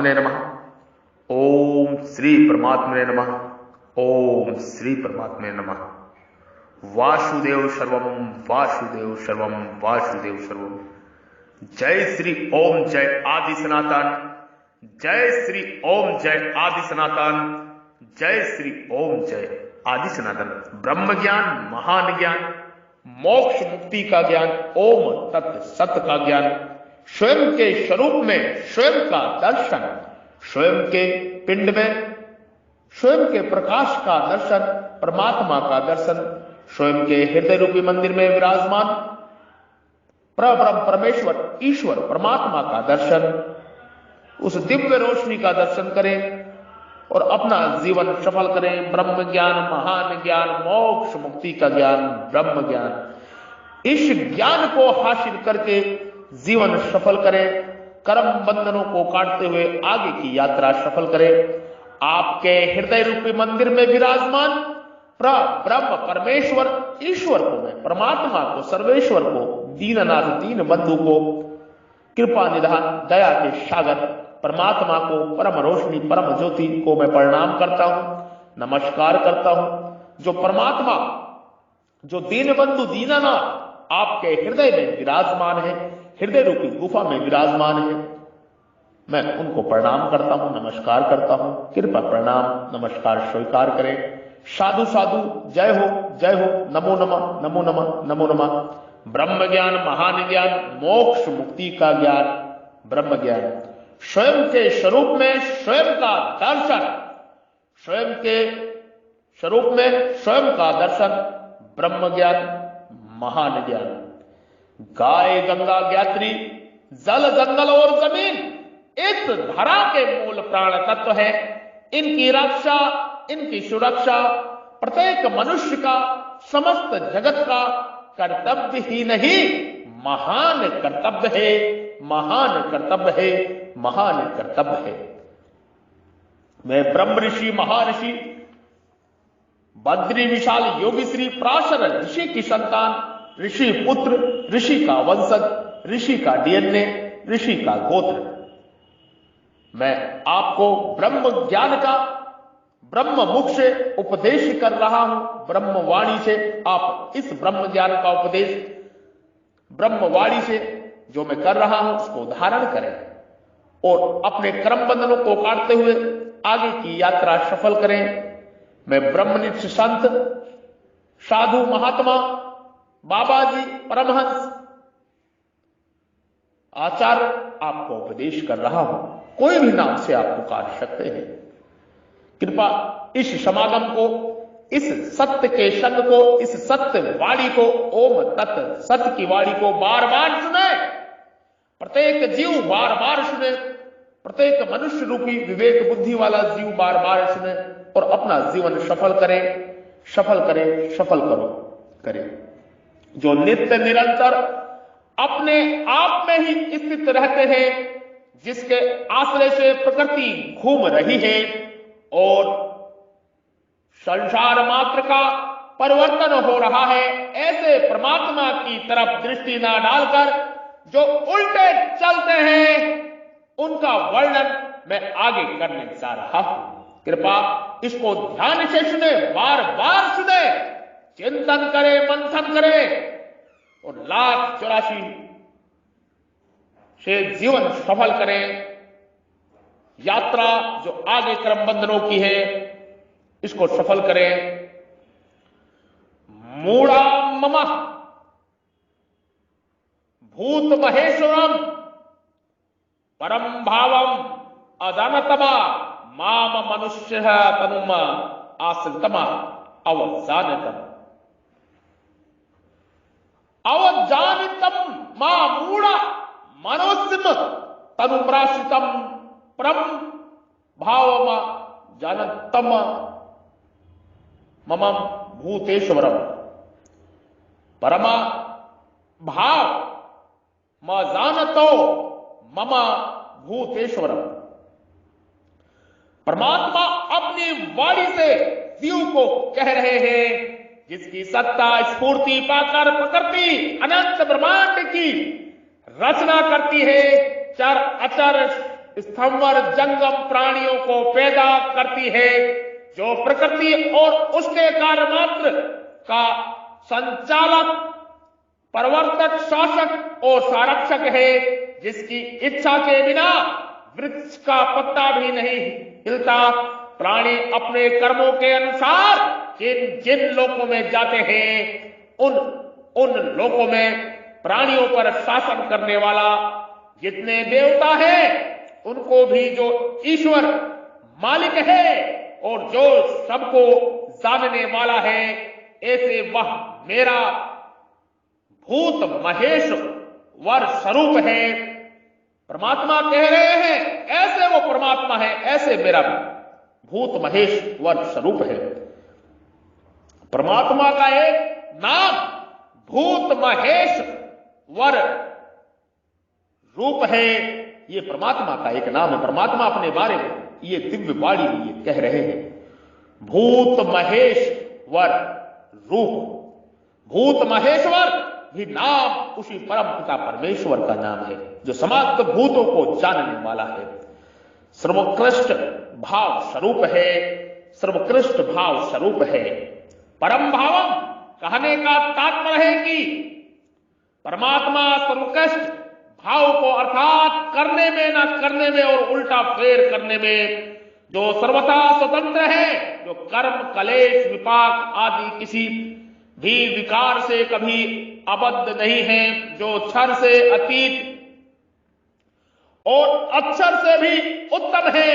परमात्मने नमः। ओम श्री परमात्मने नमः। ओम श्री परमात्मने नमः। वासुदेव सर्वम वासुदेव सर्वम वासुदेव सर्वम। जय श्री ओम जय आदि सनातन। जय श्री ओम जय आदि सनातन। जय श्री ओम जय आदि सनातन। ब्रह्म ज्ञान, महान ज्ञान, मोक्ष मुक्ति का ज्ञान, ओम तत्व सत्य का ज्ञान, स्वयं के स्वरूप में स्वयं का दर्शन, स्वयं के पिंड में स्वयं के प्रकाश का दर्शन, परमात्मा का दर्शन, स्वयं के हृदय रूपी मंदिर में विराजमान परब्रह्म परमेश्वर ईश्वर परमात्मा का दर्शन, उस दिव्य रोशनी का दर्शन करें और अपना जीवन सफल करें। ब्रह्म ज्ञान, महान ज्ञान, मोक्ष मुक्ति का ज्ञान, ब्रह्म ज्ञान, इस ज्ञान को हासिल करके जीवन सफल करें। कर्म बंधनों को काटते हुए आगे की यात्रा सफल करें। आपके हृदय रूपी मंदिर में विराजमान ब्रह्म परमेश्वर ईश्वर को, मैं परमात्मा को, सर्वेश्वर को, दीननाथ दीन बंधु को, कृपा निधान दया के सागर परमात्मा को, परम रोशनी परम ज्योति को मैं प्रणाम करता हूं, नमस्कार करता हूं। जो परमात्मा, जो दीन बंधु दीनानाथ आपके हृदय में विराजमान है, हृदय रूपी गुफा में विराजमान है, मैं उनको प्रणाम करता हूं, नमस्कार करता हूं। कृपा प्रणाम नमस्कार स्वीकार करें। साधु साधु, जय हो जय हो, नमो नमः नमो नमः नमो नमः। ब्रह्म ज्ञान, महान ज्ञान, मोक्ष मुक्ति का ज्ञान, ब्रह्म ज्ञान, स्वयं के स्वरूप में स्वयं का दर्शन, स्वयं के स्वरूप में स्वयं का दर्शन, ब्रह्म ज्ञान, महान ज्ञान। गाय गंगा ज्ञात्री, जल जंगल और जमीन इस धरा के मूल प्राण तत्व है। इनकी रक्षा, इनकी सुरक्षा प्रत्येक मनुष्य का, समस्त जगत का कर्तव्य ही नहीं, महान कर्तव्य है, महान कर्तव्य है, महान कर्तव्य है। मैं ब्रह्म ऋषि, महर्षि बद्री विशाल योगी श्री पराशर ऋषि की संतान, ऋषि पुत्र, ऋषि का वंशज, ऋषि का डीएनए, ऋषि का गोत्र। मैं आपको ब्रह्म ज्ञान का ब्रह्म मुख से उपदेश कर रहा हूं। ब्रह्म वाणी से आप इस ब्रह्म ज्ञान का उपदेश ब्रह्म वाणी से जो मैं कर रहा हूं उसको धारण करें और अपने कर्म बंधनों को काटते हुए आगे की यात्रा सफल करें। मैं ब्रह्मनिष्ठ संत, साधु, महात्मा, बाबा जी, परमहंस, आचार्य आपको उपदेश कर रहा हूं। कोई भी नाम से आप पुकार सकते हैं। कृपा इस समागम को, इस सत्य के संग को, इस सत्य वाणी को, ओम तत् सत्य की वाणी को बार बार सुने, प्रत्येक जीव बार बार सुने, प्रत्येक मनुष्य रूपी विवेक बुद्धि वाला जीव बार बार सुने और अपना जीवन सफल करे, सफल करे, सफल करो करे। जो नित्य निरंतर अपने आप में ही स्थित रहते हैं, जिसके आश्रय से प्रकृति घूम रही है और संसार मात्र का परिवर्तन हो रहा है, ऐसे परमात्मा की तरफ दृष्टि ना डालकर जो उल्टे चलते हैं, उनका वर्णन मैं आगे करने जा रहा हूं। कृपा इसको ध्यान से सुने, बार बार सुने, चिंतन करे, मंथन करे और 1,84 से जीवन सफल करें। यात्रा जो आगे क्रम बंधनों की है, इसको सफल करें। मूढ़ा मम भूत महेश्वरम परम भावम अदानतमा माम मनुष्य तनुम आश्रितमा अवजानतम अवजानितम मा मूढ़ा मनोसिम तनुप्राश्रितम परम भावम जानतम मम भूतेश्वरम परमा भाव म जानतो मम भूतेश्वरम। परमात्मा अपनी वाणी से जीव को कह रहे हैं, जिसकी सत्ता स्फूर्ति पाकर प्रकृति अनंत ब्रह्मांड की रचना करती है, चर अचर स्थंवर जंगम प्राणियों को पैदा करती है, जो प्रकृति और उसके कार्य मात्र का संचालक, प्रवर्तक, शासक और संरक्षक है, जिसकी इच्छा के बिना वृक्ष का पत्ता भी नहीं हिलता। प्राणी अपने कर्मों के अनुसार जिन जिन लोकों में जाते हैं, उन लोकों में प्राणियों पर शासन करने वाला जितने देवता हैं, उनको भी जो ईश्वर मालिक है और जो सबको जानने वाला है, ऐसे वह मेरा भूत महेश्वर स्वरूप है। परमात्मा कह रहे हैं ऐसे वो परमात्मा है, ऐसे मेरा भूत महेश्वर स्वरूप है। परमात्मा का एक नाम भूत महेश्वर रूप है, ये परमात्मा का एक नाम है। परमात्मा अपने बारे में ये दिव्य वाणी ये कह रहे हैं, भूत महेश्वर रूप। भूत महेश्वर भी नाम उसी परम पिता परमेश्वर का नाम है, जो समस्त भूतों को जानने वाला है, सर्वोत्कृष्ट भाव स्वरूप है, सर्वोत्कृष्ट भाव स्वरूप है। परम भावम कहने का तात्पर्य है कि परमात्मा सर्वोत्कृष्ट भाव को अर्थात करने में, न करने में और उल्टा फेर करने में जो सर्वथा स्वतंत्र है, जो कर्म, क्लेश, विपाक आदि किसी भी विकार से कभी आबद्ध नहीं है, जो क्षर से अतीत और अक्षर से भी उत्तम है,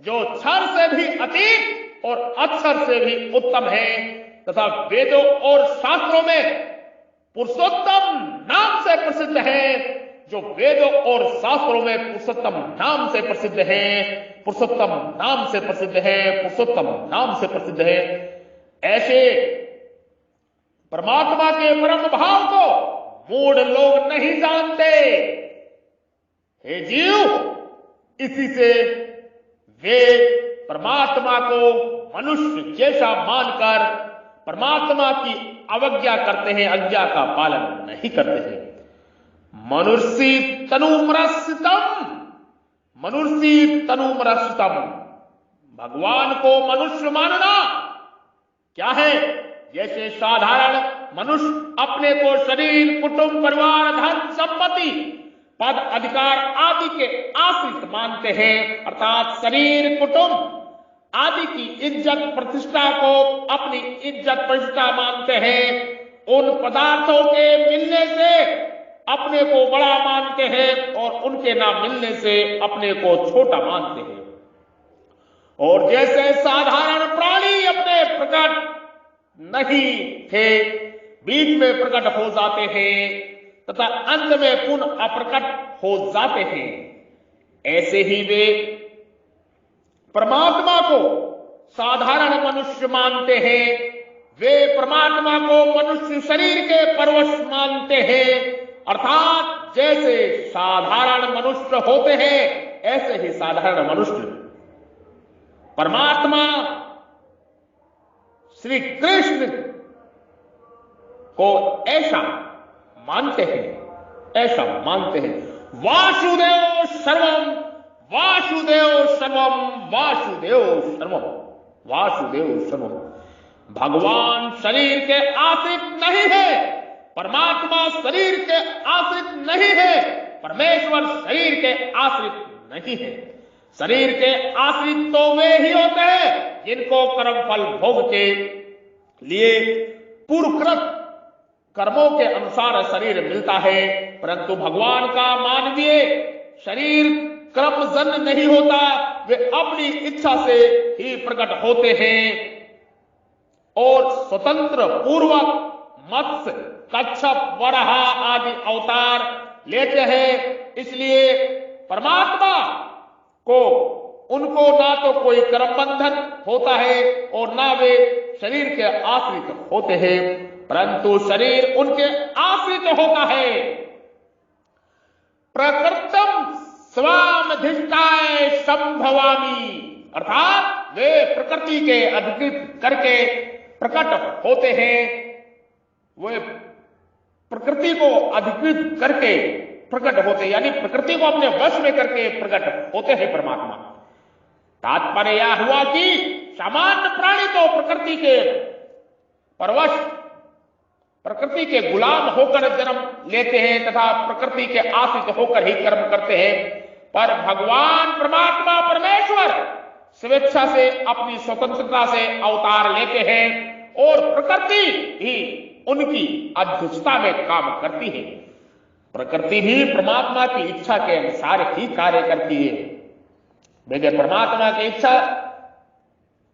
जो क्षर से भी अतीत और अक्षर से भी उत्तम है, तथा वेदों और शास्त्रों में पुरुषोत्तम नाम से प्रसिद्ध है, जो वेदों और शास्त्रों में पुरुषोत्तम नाम से प्रसिद्ध है, पुरुषोत्तम नाम से प्रसिद्ध है, पुरुषोत्तम नाम से प्रसिद्ध है। ऐसे परमात्मा के परम भाव को मूढ़ लोग नहीं जानते। हे जीव, इसी से वे परमात्मा को मनुष्य जैसा मानकर परमात्मा की अवज्ञा करते हैं, आज्ञा का पालन नहीं करते हैं। मनुष्य तनुमरसितम, मनुष्य तनुमरसितम, भगवान को मनुष्य मानना क्या है? जैसे साधारण मनुष्य अपने को शरीर, कुटुंब, परिवार, धन, संपत्ति, पद, अधिकार आदि के आश्रित मानते हैं, अर्थात शरीर, कुटुंब आदि की इज्जत प्रतिष्ठा को अपनी इज्जत प्रतिष्ठा मानते हैं, उन पदार्थों के मिलने से अपने को बड़ा मानते हैं और उनके ना मिलने से अपने को छोटा मानते हैं। और जैसे साधारण प्राणी अपने प्रकट नहीं थे, बीच में प्रकट हो जाते हैं तथा अंत में पुनः अप्रकट हो जाते हैं, ऐसे ही वे परमात्मा को साधारण मनुष्य मानते हैं। वे परमात्मा को मनुष्य शरीर के परवश मानते हैं, अर्थात जैसे साधारण मनुष्य होते हैं ऐसे ही साधारण मनुष्य परमात्मा श्री कृष्ण को ऐसा मानते हैं, ऐसा मानते हैं। वासुदेव सर्वम, वासुदेव सर्वम, वासुदेव सर्वम, वासुदेव सर्वम। भगवान शरीर के आश्रित नहीं है, परमात्मा शरीर के आश्रित नहीं है, परमेश्वर शरीर के आश्रित नहीं है। शरीर के आश्रित तो वे ही होते हैं जिनको कर्म फल भोग के लिए पूर्वकृत कर्मों के अनुसार शरीर मिलता है, परंतु भगवान का मानवीय शरीर कर्मजन्य नहीं होता, वे अपनी इच्छा से ही प्रकट होते हैं और स्वतंत्र पूर्वक मत्स्य, कच्छप, वराह आदि अवतार लेते हैं। इसलिए परमात्मा को उनको ना तो कोई कर्म बंधन होता है और ना वे शरीर के आश्रित होते हैं, परंतु शरीर उनके आश्रित होता है। प्रकृतम स्वामधिष्ठाय संभवामी, अर्थात वे प्रकृति के अधिकृत करके प्रकट होते हैं, वे प्रकृति को अधिकृत करके प्रकट होते, यानी प्रकृति को अपने वश में करके प्रकट होते हैं परमात्मा। तात्पर्य यह हुआ कि सामान्य प्राणी तो प्रकृति के परवश, प्रकृति के गुलाम होकर जन्म लेते हैं तथा प्रकृति के आश्रित होकर ही कर्म करते हैं, पर भगवान परमात्मा परमेश्वर स्वेच्छा से अपनी स्वतंत्रता से अवतार लेते हैं और प्रकृति ही उनकी अध्यक्षता में काम करती है। प्रकृति भी परमात्मा की इच्छा के अनुसार ही कार्य करती है। बगैर परमात्मा की इच्छा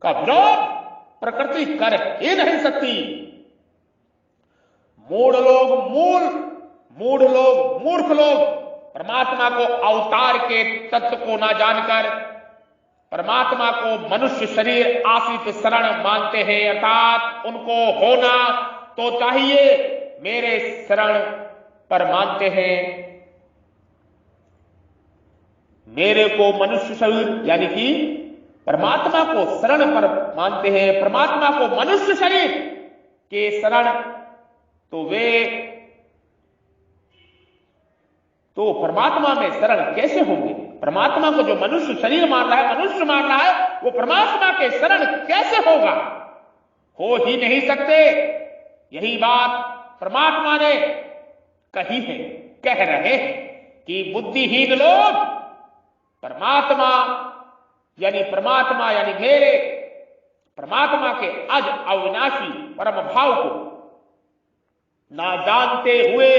का विरोध प्रकृति कर ही नहीं सकती। मूढ़ लोग मूर्ख लोग परमात्मा को अवतार के तत्व को ना जानकर परमात्मा को मनुष्य शरीर आश्रित शरण मानते हैं, अर्थात उनको होना तो चाहिए मेरे शरण पर मानते हैं। मेरे को मनुष्य शरीर यानी कि परमात्मा को शरण पर मानते हैं, परमात्मा को मनुष्य शरीर के शरण तो परमात्मा में शरण कैसे होंगे? परमात्मा को जो मनुष्य शरीर मान रहा है, मनुष्य मान रहा है, वो परमात्मा के शरण कैसे होगा? हो ही नहीं सकते। यही बात परमात्मा ने कही है, कह रहे हैं कि बुद्धिहीन लोग परमात्मा यानी मेरे परमात्मा के अज अविनाशी परम भाव को ना जानते हुए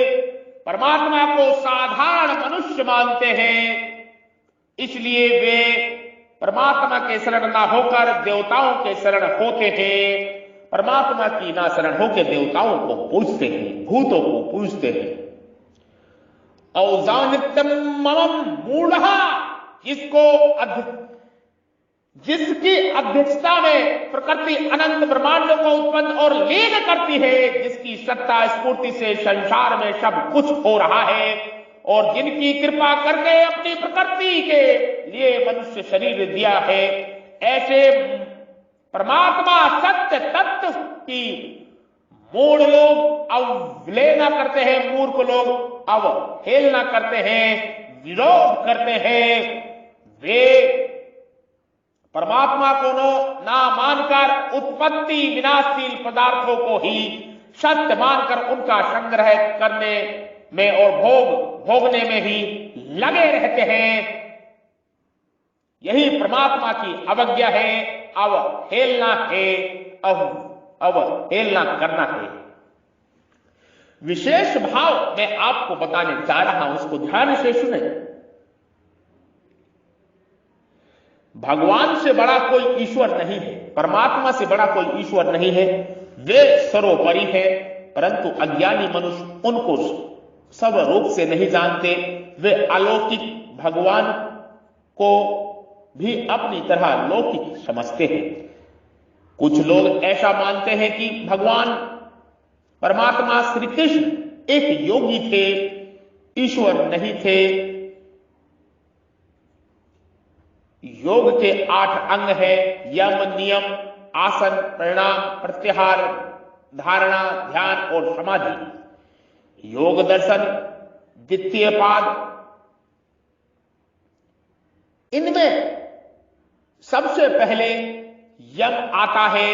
परमात्मा को साधारण मनुष्य मानते हैं, इसलिए वे परमात्मा के शरण ना होकर देवताओं के शरण होते हैं। परमात्मा की ना शरण होकर देवताओं को पूजते हैं, भूतों को पूजते हैं। औजानित्यम ममम मूढ़ा, जिसकी अध्यक्षता में प्रकृति अनंत ब्रह्मांडों को उत्पन्न और लीन करती है, जिसकी सत्ता स्फूर्ति से संसार में सब कुछ हो रहा है और जिनकी कृपा करके अपनी प्रकृति के लिए मनुष्य शरीर दिया है, ऐसे परमात्मा सत्य तत्व की मूढ़ लोग अवहेलना करते हैं, मूर्ख लोग अवहेलना करते हैं, विरोध करते हैं। वे परमात्मा को ना मानकर उत्पत्ति विनाशशील पदार्थों को ही सत्य मानकर उनका संग्रह करने में और भोगने में ही लगे रहते हैं। यही परमात्मा की अवज्ञा है, अवहेलना है, अवहेलना करना है। विशेष भाव मैं आपको बताने जा रहा हूं, उसको ध्यान से सुने। भगवान से बड़ा कोई ईश्वर नहीं है, परमात्मा से बड़ा कोई ईश्वर नहीं है। वे सर्वोपरि है, परंतु अज्ञानी मनुष्य उनको सब रूप से नहीं जानते। वे अलौकिक भगवान को भी अपनी तरह लौकिक समझते हैं। कुछ लोग ऐसा मानते हैं कि भगवान परमात्मा श्री कृष्ण एक योगी थे, ईश्वर नहीं थे। योग के 8 अंग है, यम, नियम, आसन, प्रणाम, प्रत्याहार, धारणा, ध्यान और समाधि। योग दर्शन द्वितीय पाद, इनमें सबसे पहले यम आता है।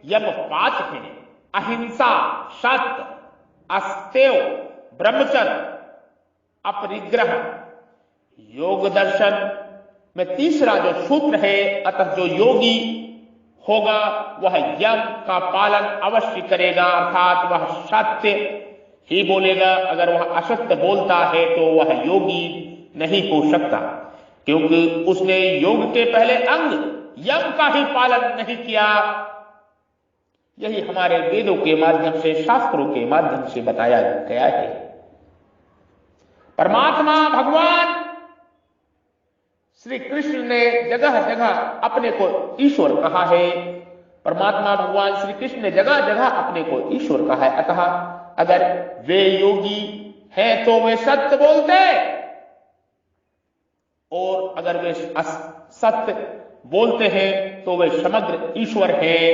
यम 5 है, अहिंसा, सत्य, अस्तेय, ब्रह्मचर्य, अपरिग्रह। योग दर्शन में तीसरा जो सूत्र है, अतः जो योगी होगा वह यम का पालन अवश्य करेगा, अर्थात वह सत्य ही बोलेगा। अगर वह असत्य बोलता है तो वह योगी नहीं हो सकता, क्योंकि उसने योग के पहले अंग यम का ही पालन नहीं किया। यही हमारे वेदों के माध्यम से, शास्त्रों के माध्यम से बताया गया है। परमात्मा भगवान श्री कृष्ण ने जगह जगह अपने को ईश्वर कहा है। परमात्मा भगवान श्री कृष्ण ने जगह जगह अपने को ईश्वर कहा है। अतः अगर वे योगी हैं तो वे सत्य बोलते, और अगर वे सत्य बोलते हैं तो वे समग्र ईश्वर हैं।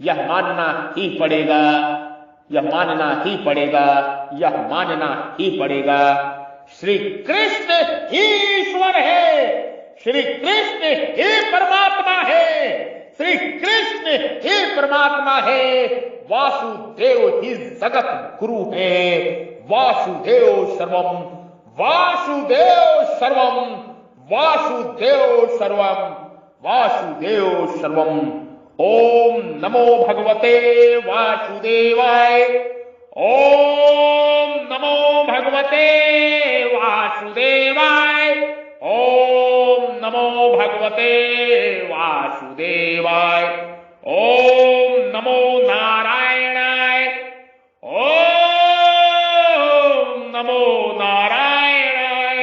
यह मानना ही पड़ेगा, यह मानना ही पड़ेगा, यह मानना ही पड़ेगा। श्री कृष्ण ही ईश्वर है, श्री कृष्ण ही परमात्मा है, श्री कृष्ण ही परमात्मा है। वासुदेव ही जगत गुरु है। वासुदेव सर्वम, वासुदेव सर्वम, वासुदेव सर्वम, वासुदेव सर्वम। ओम नमो भगवते वासुदेवाय। ओम नमो भगवते वासुदेवाय। ओम नमो भगवते वासुदेवाय। ओम नमो नारायणाय। ओम नमो नारायणाय।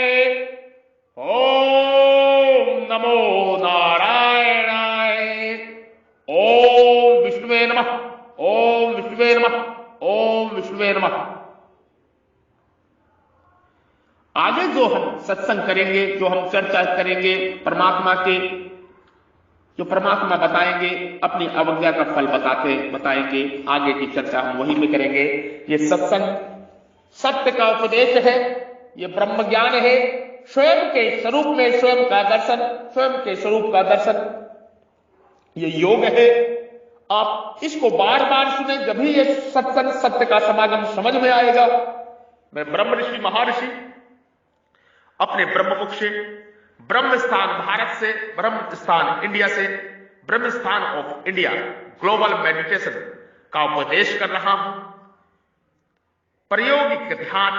ओम नमो नारायणाय। ओम विष्णुवे नमः। ओम विष्णुवे नमः। ओम विष्णुवे नमः। आगे जो हम सत्संग करेंगे, जो हम चर्चा करेंगे परमात्मा के, जो परमात्मा बताएंगे, अपनी अवज्ञा का फल बताएंगे, आगे की चर्चा हम वही में करेंगे। ये सत्संग सत्य का उपदेश है, ये ब्रह्म ज्ञान है, स्वयं के स्वरूप में स्वयं का दर्शन, स्वयं के स्वरूप का दर्शन, ये योग है। आप इसको बार बार सुने, जब भी ये सत्संग सत्य का समागम समझ में आएगा। मैं ब्रह्म ऋषि महर्षि अपने ब्रह्ममुख से, ब्रह्म स्थान भारत से, ब्रह्म स्थान इंडिया से, ब्रह्म स्थान ऑफ इंडिया ग्लोबल मेडिटेशन का उपदेश कर रहा हूं। प्रायोगिक ध्यान,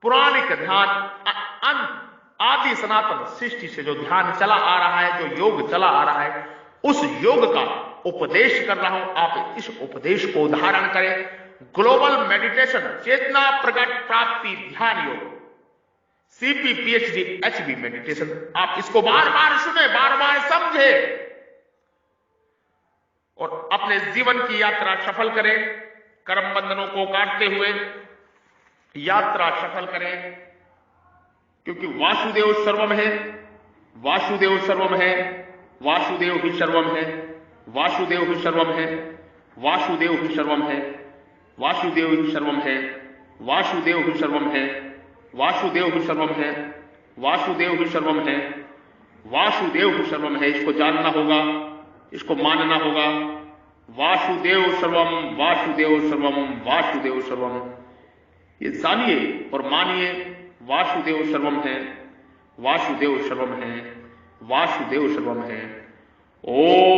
पुराणिक ध्यान, आदि सनातन सृष्टि से जो ध्यान चला आ रहा है, जो योग चला आ रहा है, उस योग का उपदेश कर रहा हूं। आप इस उपदेश को धारण करें। ग्लोबल मेडिटेशन, चेतना प्रकट प्राप्ति ध्यान योग, CP PhD HB मेडिटेशन। आप इसको बार बार सुने, बार बार समझे और अपने जीवन की यात्रा सफल करें। कर्म बंधनों को काटते हुए यात्रा सफल करें, क्योंकि वासुदेव सर्वम है, वासुदेव सर्वम है, वासुदेव ही सर्वम है, वासुदेव ही सर्वम है, वासुदेव ही सर्वम है, वासुदेव ही सर्वम है, वासुदेव ही सर्वम है, वासुदेव ही सर्वम है, वासुदेव ही सर्वम है, वासुदेव ही सर्वम है। इसको जानना होगा, इसको मानना होगा। वासुदेव सर्वम, वासुदेव सर्वम, वासुदेव सर्वम। ये जानिए और मानिए। वासुदेव सर्वम है, वासुदेव सर्वम है, वासुदेव सर्वम है। ओम